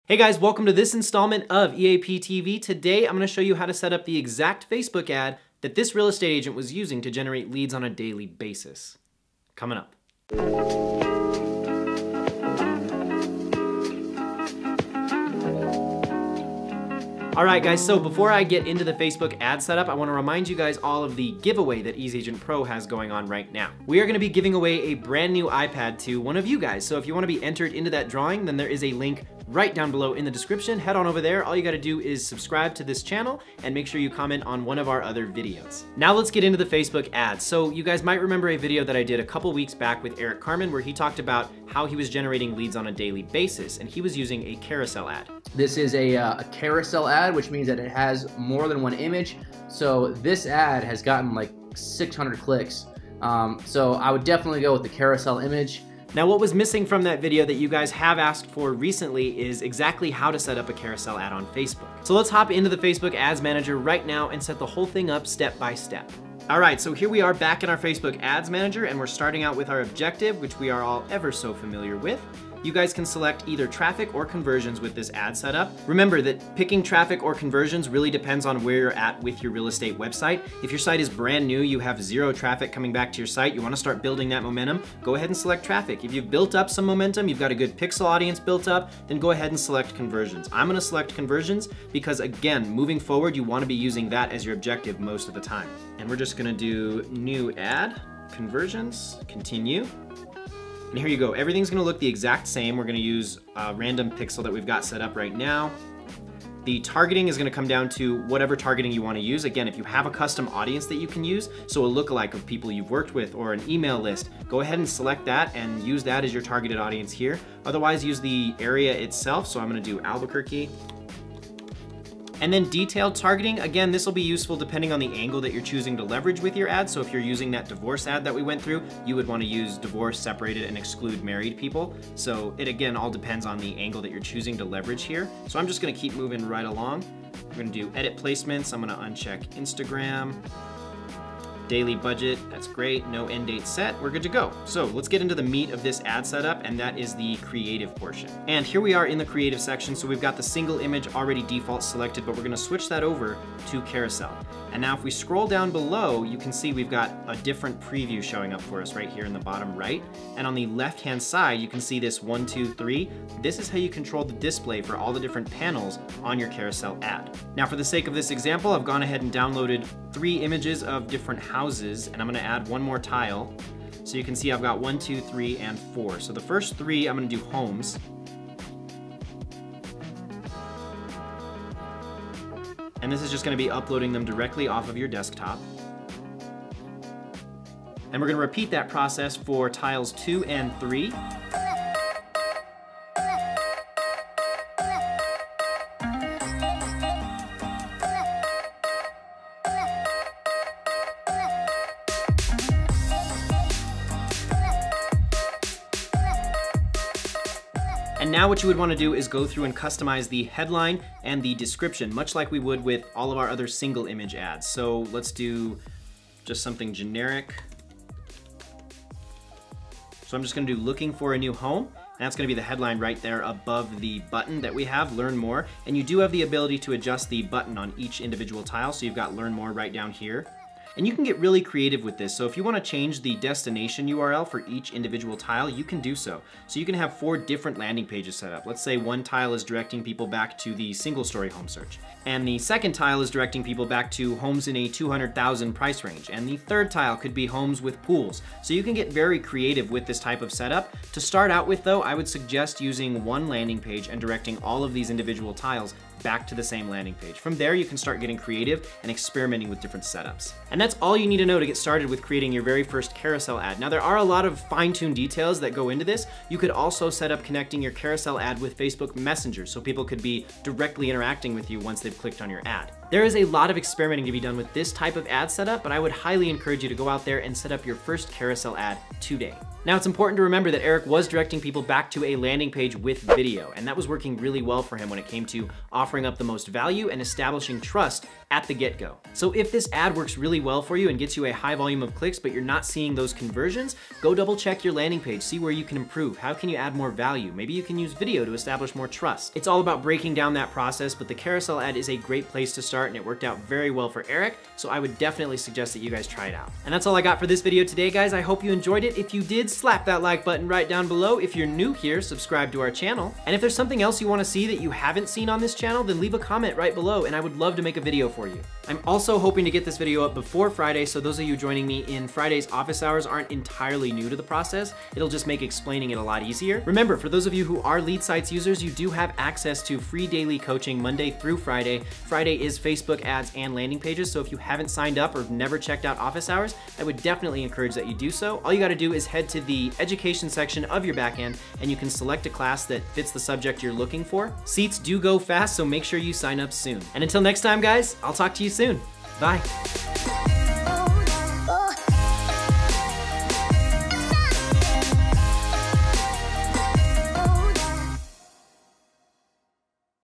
Hey guys, welcome to this installment of EAP TV. Today I'm going to show you how to set up the exact Facebook ad that this real estate agent was using to generate leads on a daily basis. Coming up. Alright guys, so before I get into the Facebook ad setup, I want to remind you guys all of the giveaway that EasyAgentPro has going on right now. We are going to be giving away a brand new iPad to one of you guys, so if you want to be entered into that drawing, then there is a link right down below in the description. Head on over there. All you got to do is subscribe to this channel and make sure you comment on one of our other videos. Now let's get into the Facebook ads. So you guys might remember a video that I did a couple weeks back with Eric Carmen where he talked about how he was generating leads on a daily basis, and he was using a carousel ad. This is a carousel ad, which means that it has more than one image. So this ad has gotten like 600 clicks. So I would definitely go with the carousel image. Now what was missing from that video that you guys have asked for recently is exactly how to set up a carousel ad on Facebook. So let's hop into the Facebook Ads Manager right now and set the whole thing up step by step. All right, so here we are back in our Facebook Ads Manager, and we're starting out with our objective, which we are all ever so familiar with. You guys can select either traffic or conversions with this ad setup. Remember that picking traffic or conversions really depends on where you're at with your real estate website. If your site is brand new, you have zero traffic coming back to your site, you want to start building that momentum, go ahead and select traffic. If you've built up some momentum, you've got a good pixel audience built up, then go ahead and select conversions. I'm going to select conversions because, again, moving forward, you want to be using that as your objective most of the time. And we're just going to do new ad, conversions, continue. And here you go, everything's gonna look the exact same. We're gonna use a random pixel that we've got set up right now. The targeting is gonna come down to whatever targeting you wanna use. Again, if you have a custom audience that you can use, so a lookalike of people you've worked with or an email list, go ahead and select that and use that as your targeted audience here. Otherwise, use the area itself. So I'm gonna do Albuquerque. And then detailed targeting, again, this will be useful depending on the angle that you're choosing to leverage with your ad. So if you're using that divorce ad that we went through, you would want to use divorce separated and exclude married people. So it, again, all depends on the angle that you're choosing to leverage here. So I'm just going to keep moving right along. We're going to do edit placements. I'm going to uncheck Instagram. Daily budget, that's great, no end date set, we're good to go. So let's get into the meat of this ad setup, and that is the creative portion. And here we are in the creative section, so we've got the single image already default selected, but we're gonna switch that over to carousel. And now if we scroll down below, you can see we've got a different preview showing up for us right here in the bottom right. And on the left-hand side, you can see this 1, 2, 3. This is how you control the display for all the different panels on your carousel ad. Now for the sake of this example, I've gone ahead and downloaded 3 images of different houses, and I'm gonna add one more tile. So you can see I've got 1, 2, 3, and 4. So the first 3, I'm gonna do homes. And this is just gonna be uploading them directly off of your desktop. And we're gonna repeat that process for tiles 2 and 3. And now what you would want to do is go through and customize the headline and the description, much like we would with all of our other single image ads. So let's do just something generic. So I'm just going to do looking for a new home. And that's going to be the headline right there above the button that we have, Learn More. And you do have the ability to adjust the button on each individual tile. So you've got Learn More right down here. And you can get really creative with this. So if you want to change the destination URL for each individual tile, you can do so. So you can have 4 different landing pages set up. Let's say one tile is directing people back to the single story home search. And the second tile is directing people back to homes in a 200,000 price range. And the third tile could be homes with pools. So you can get very creative with this type of setup. To start out with though, I would suggest using one landing page and directing all of these individual tiles back to the same landing page. From there, you can start getting creative and experimenting with different setups. And that's all you need to know to get started with creating your very first carousel ad. Now, there are a lot of fine-tuned details that go into this. You could also set up connecting your carousel ad with Facebook Messenger, so people could be directly interacting with you once they've clicked on your ad. There is a lot of experimenting to be done with this type of ad setup, but I would highly encourage you to go out there and set up your first carousel ad today. Now, it's important to remember that Eric was directing people back to a landing page with video, and that was working really well for him when it came to offering up the most value and establishing trust at the get-go. So if this ad works really well for you and gets you a high volume of clicks, but you're not seeing those conversions, go double check your landing page, see where you can improve. How can you add more value? Maybe you can use video to establish more trust. It's all about breaking down that process, but the carousel ad is a great place to start, and it worked out very well for Eric, so I would definitely suggest that you guys try it out. And that's all I got for this video today, guys. I hope you enjoyed it. If you did, slap that like button right down below. If you're new here, subscribe to our channel. And if there's something else you want to see that you haven't seen on this channel, then leave a comment right below and I would love to make a video for you. I'm also hoping to get this video up before Friday, so those of you joining me in Friday's office hours aren't entirely new to the process. It'll just make explaining it a lot easier. Remember, for those of you who are Lead Sites users, you do have access to free daily coaching Monday through Friday. Friday is Facebook ads and landing pages, so if you haven't signed up or never checked out office hours, I would definitely encourage that you do so. All you gotta do is head to the education section of your backend and you can select a class that fits the subject you're looking for. Seats do go fast, so make sure you sign up soon. And until next time, guys, I'll talk to you soon. Bye.